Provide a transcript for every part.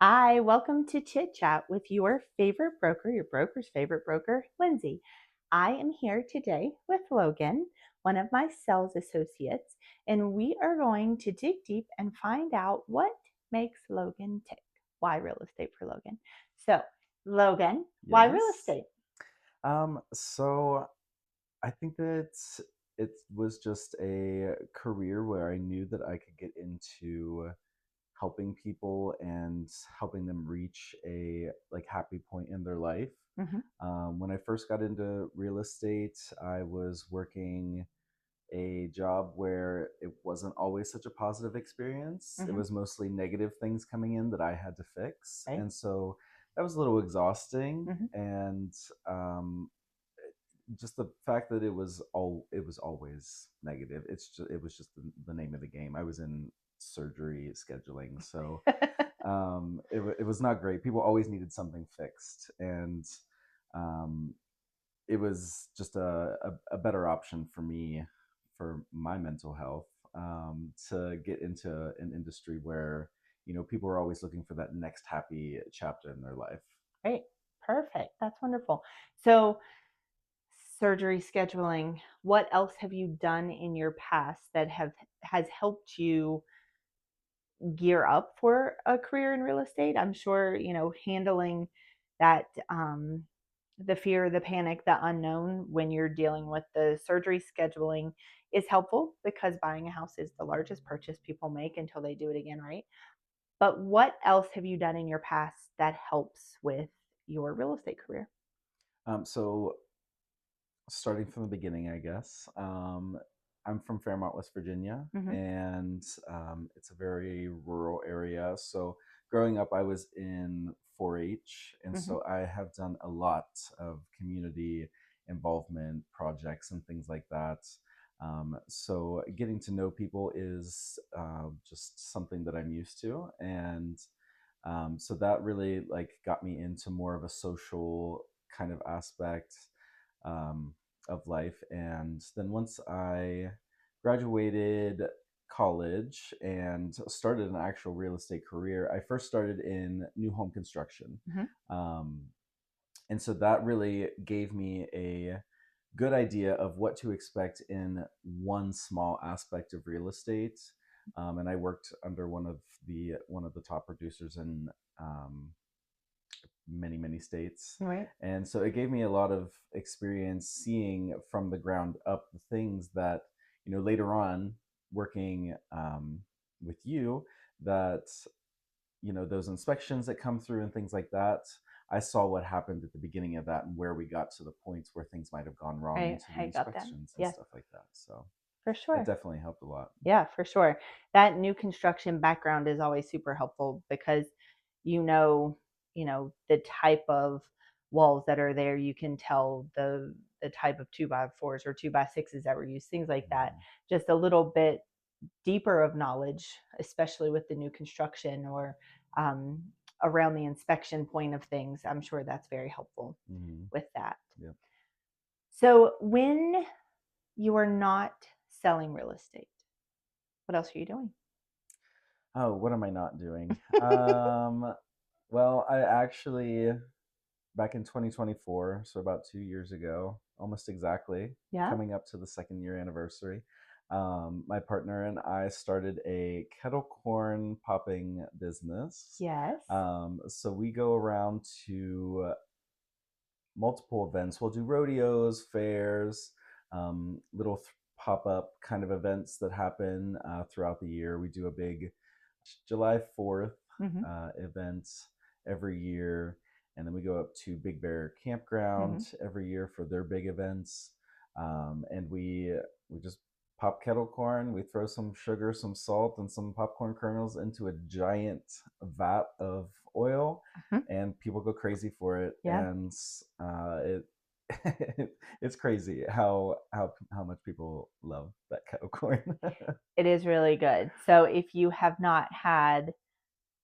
Hi, welcome to Chit Chat with your favorite broker, your broker's favorite broker, Lindsay. I am here today with Logan, one of my sales associates, and we are going to dig deep and find out what makes Logan tick. Why real estate for Logan? So, Logan, why real Yes. estate? So I think that it was just a career where I knew that I could get into helping people and helping them reach a happy point in their life. Hmm. When I first got into real estate, I was working a job where it wasn't always such a positive experience. It Hmm. was mostly negative things coming in that I had to fix. Right. And so that was a little exhausting. Hmm. And just the fact that it was always negative. It was just the name of the game. I was in surgery scheduling, so it was not great. People always needed something fixed, and um, it was just a better option for me for my mental health to get into an industry where people are always looking for that next happy chapter in their life. Great. Perfect. That's wonderful. So, surgery scheduling, what else have you done in your past that have has helped you gear up for a career in real estate? I'm sure, handling that the fear, the panic, the unknown when you're dealing with the surgery scheduling is helpful because buying a house is the largest purchase people make until they do it again, right? But what else have you done in your past that helps with your real estate career? So starting from the beginning, I guess. I'm from Fairmont, West Virginia, Hmm. and it's a very rural area. So growing up, I was in 4-H, and Hmm. so I have done a lot of community involvement projects and things like that. So getting to know people is just something that I'm used to, and so that really got me into more of a social kind of aspect um, of life. And then once I graduated college and started an actual real estate career, I first started in new home construction. Hmm. Um, and so that really gave me a good idea of what to expect in one small aspect of real estate. And I worked under one of the top producers in um, many states. Right. And so it gave me a lot of experience seeing from the ground up the things that later on working with you, that those inspections that come through and things like that. I saw what happened at the beginning of that and where we got to the points where things might have gone wrong Right. into the I got that. inspections and Yes, stuff like that. So for that sure. definitely helped a lot. Yeah, for sure. That new construction background is always super helpful because you know, the type of walls that are there. You can tell the type of 2x4s or 2x6s that were used, things like that. Mhm. Just a little bit deeper of knowledge, especially with the new construction or um, around the inspection point of things. I'm sure that's very helpful Mhm. with that. Yep. So when you are not selling real estate, what else are you doing? Oh, what am I not doing? Well, I actually back in 2024, so about 2 years ago, almost exactly, Yeah. coming up to the second year anniversary. My partner and I started a kettle corn popping business. Yes. So we go around to multiple events. We'll do rodeos, fairs, little pop up kind of events that happen throughout the year. We do a big July 4th Hmm. event every year. And then we go up to Big Bear Hmm. Campground every year for their big events. And we just pop kettle corn. We throw some sugar, some salt, and some popcorn kernels into a giant vat of oil, Hmm. and people go crazy for it. Yeah, And it it's crazy how much people love that kettle corn. it is really good. So if you have not had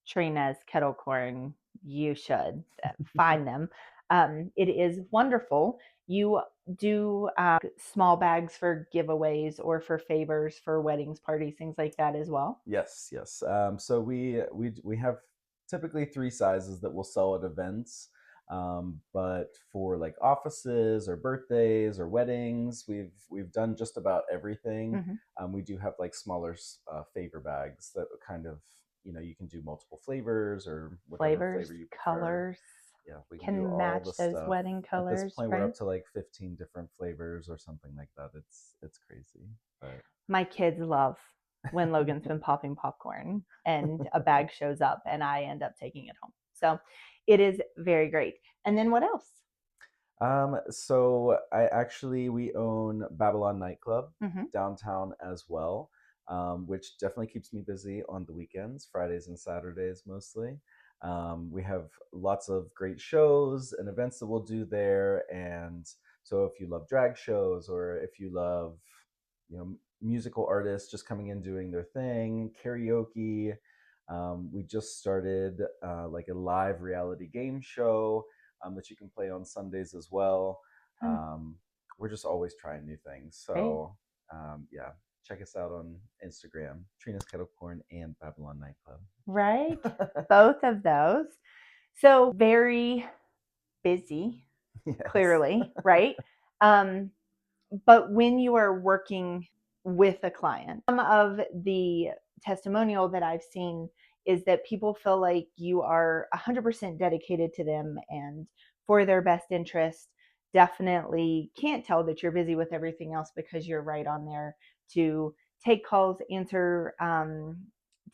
Trina's kettle corn, you should find them. It is wonderful. You do small bags for giveaways or for favors for weddings, parties, things like that as well. Yes, yes. So we have. typically three sizes that we'll sell at events. But for like offices or birthdays or weddings, we've done just about everything. Mm-hmm. We do have like smaller favor bags that kind of, you can do multiple flavors or whatever Flavors, flavor you prefer. colors, Yeah, we can do can all match the those stuff. wedding At this colors, point, we're right? up to like 15 different flavors or something like that. It's crazy, but My kids love when Logan's been popping popcorn and a bag shows up and I end up taking it home. So it is very great. And then what else? So we own Babylon Nightclub Mm-hmm. downtown as well, which definitely keeps me busy on the weekends, Fridays and Saturdays mostly. We have lots of great shows and events that we'll do there, and so if you love drag shows or if you love, musical artists just coming in doing their thing, karaoke. We just started like a live reality game show that you can play on Sundays as well. Oh, Um, we're just always trying new things. great. So, yeah, check us out on Instagram, Trina's Kettle Corn and Babylon Nightclub. Right? Both of those. So very busy, Yes. clearly, right? Um, but when you are working with a client, some of the testimonial that I've seen is that people feel like you are 100% dedicated to them and for their best interest. Definitely can't tell that you're busy with everything else because you're right on there to take calls, answer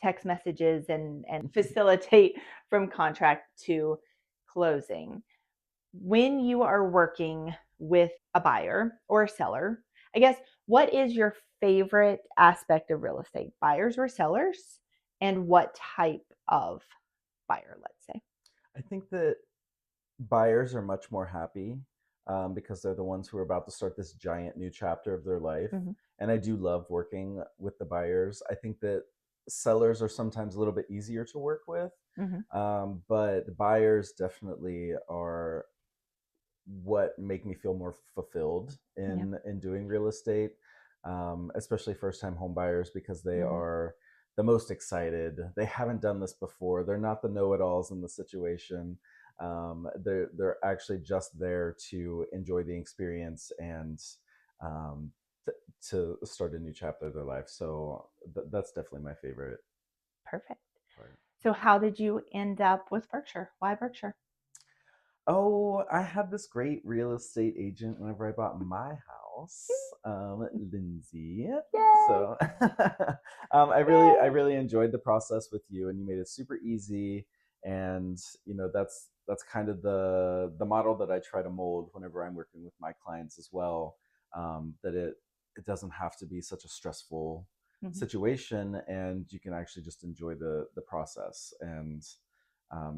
text messages, and facilitate from contract to closing. When you are working with a buyer or a seller, I guess, what is your favorite aspect of real estate, buyers or sellers, and what type of buyer, let's say? I think that buyers are much more happy because they're the ones who are about to start this giant new chapter of their life. Mm-hmm. And I do love working with the buyers. I think that sellers are sometimes a little bit easier to work with, Mm-hmm. but buyers definitely are what make me feel more fulfilled Yeah. in doing real estate, especially first time home buyers because they Mm-hmm. are the most excited. They haven't done this before. They're not the know-it-alls in the situation. They're actually just there to enjoy the experience and um, to start a new chapter of their life. So that's definitely my favorite Perfect. part. So, how did you end up with Berkshire? Why Berkshire? Oh, I had this great real estate agent whenever I bought my house, Lindsay. Yay! So I Yay! really enjoyed the process with you, and you made it super easy. And that's kind of the model that I try to mold whenever I'm working with my clients as well. That it doesn't have to be such a stressful Mm-hmm. situation, and you can actually just enjoy the process. And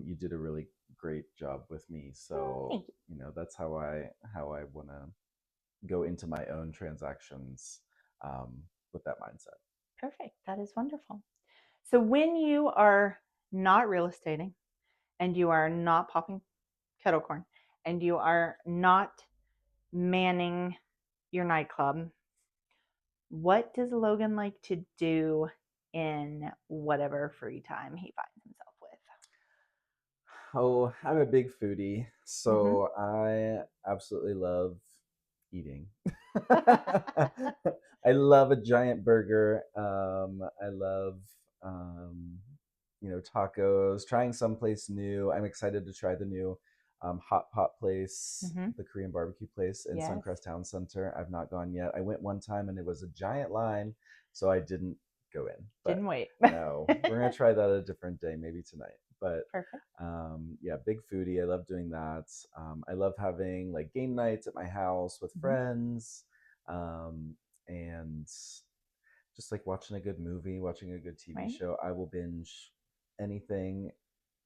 you did a really great job with me. So Thank you. that's how I want to go into my own transactions um, with that mindset. Perfect. That is wonderful. So, when you are not real estating and you are not popping kettle corn and you are not manning your nightclub, what does Logan like to do in whatever free time he finds himself Oh, I'm a big foodie, with? Mm-hmm. so I absolutely love eating. I love a giant burger. I love, um, tacos. Trying someplace new. I'm excited to try the new hot pot place, Mm-hmm. the Korean barbecue place in Yes. Suncrest Town Center. I've not gone yet. I went one time and it was a giant line, so I didn't go in. But Didn't wait. no, we're gonna try that a different day, maybe tonight. But Perfect. yeah, big foodie. I love doing that. I love having like game nights at my house with Mm-hmm. friends, and just like watching a good movie, watching a good TV Right. show. I will binge anything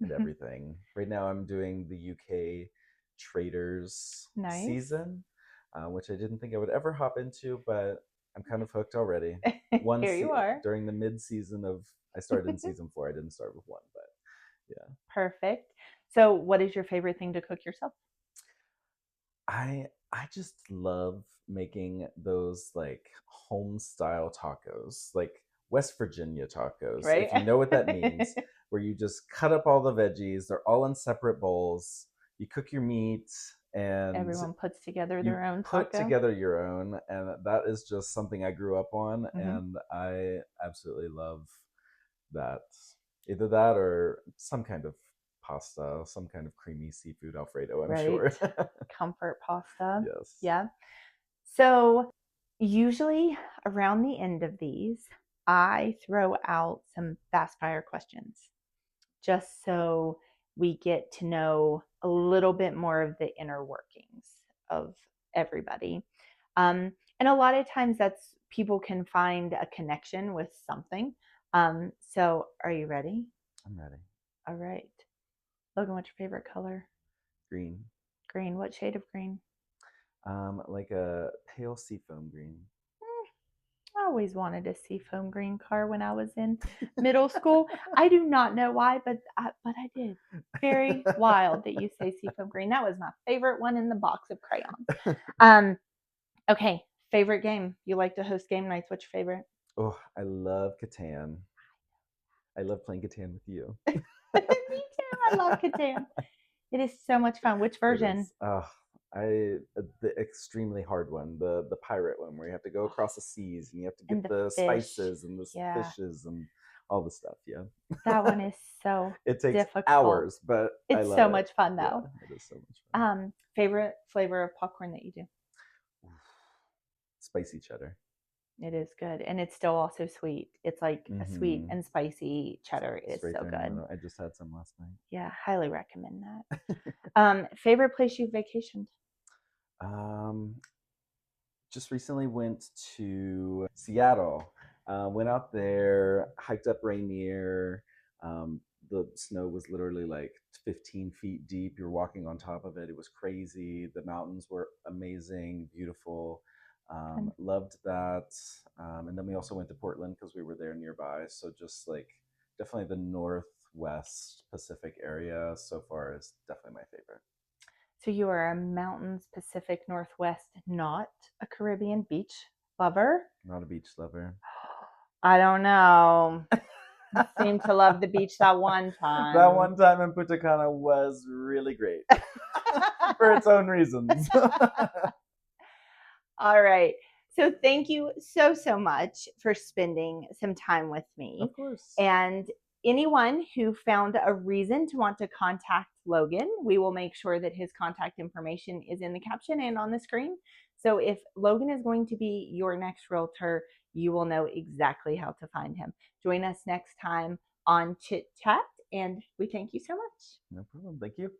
and Mm-hmm. everything. Right now, I'm doing the UK Traders Nice. season, which I didn't think I would ever hop into, but I'm kind of hooked already. Here you are. During the mid season of, I started in season 4. I didn't start with one, but yeah. Perfect. So, what is your favorite thing to cook yourself? I just love making those like home style tacos, like West Virginia tacos, if you Right. know what that means. where you just cut up all the veggies. They're all in separate bowls. You cook your meat and Everyone puts together you their own put taco. together your own. And that is just something I grew up on. Mm-hmm. And I absolutely love that. Either that or some kind of pasta, some kind of creamy seafood Alfredo, I'm Right. sure. Comfort pasta. Yes. Yeah. So, usually around the end of these, I throw out some fast fire questions just so we get to know a little bit more of the inner workings of everybody. And a lot of times that's people can find a connection with something. So, are you ready? I'm ready. All right. Logan, what's your favorite color? Green. Green. What shade of green? Like a pale seafoam green. I always wanted a seafoam green car when I was in middle school. I do not know why, but I did. Very wild that you say seafoam green. That was my favorite one in the box of crayons. Um, okay, favorite game. You like to host game nights. What's your favorite? Oh, I love Catan. I love playing Catan with you. Me too. I love Catan. It is so much fun. Which It version? is. The extremely hard one, the pirate one, where you have to go across the seas and you have to And get the the fish. spices and the Yeah, fishes and all the stuff. Yeah, that one is so it takes difficult. hours, but I It's love so it. much fun Yeah, though. it is so much fun. Favorite flavor of popcorn that you do? Spicy cheddar. It is good. And it's still also sweet. It's like a sweet Mm-hmm. and spicy cheddar. It's It's right so there in the good. middle. I just had some last Yeah, highly recommend night. that. Favorite place you've vacationed? um, just recently went to Seattle. Went out there, hiked up Rainier. Um, the snow was literally like 15 feet deep. You're walking on top of it. It was crazy. The mountains were amazing, beautiful. Loved that. And then we also went to Portland because we were there nearby. So just like definitely the Northwest Pacific area so far is definitely my favorite. So you are a mountains Pacific Northwest, not a Caribbean beach lover? Not a beach lover. I don't know. You seem to love the beach that one That time. one time in Punta Cana was really great for its own reasons. All right. So thank you so, so much for spending some time with me. Of course. And anyone who found a reason to want to contact Logan, we will make sure that his contact information is in the caption and on the screen. So if Logan is going to be your next realtor, you will know exactly how to find him. Join us next time on Chit Chat, and we thank you so much. No problem. Thank you.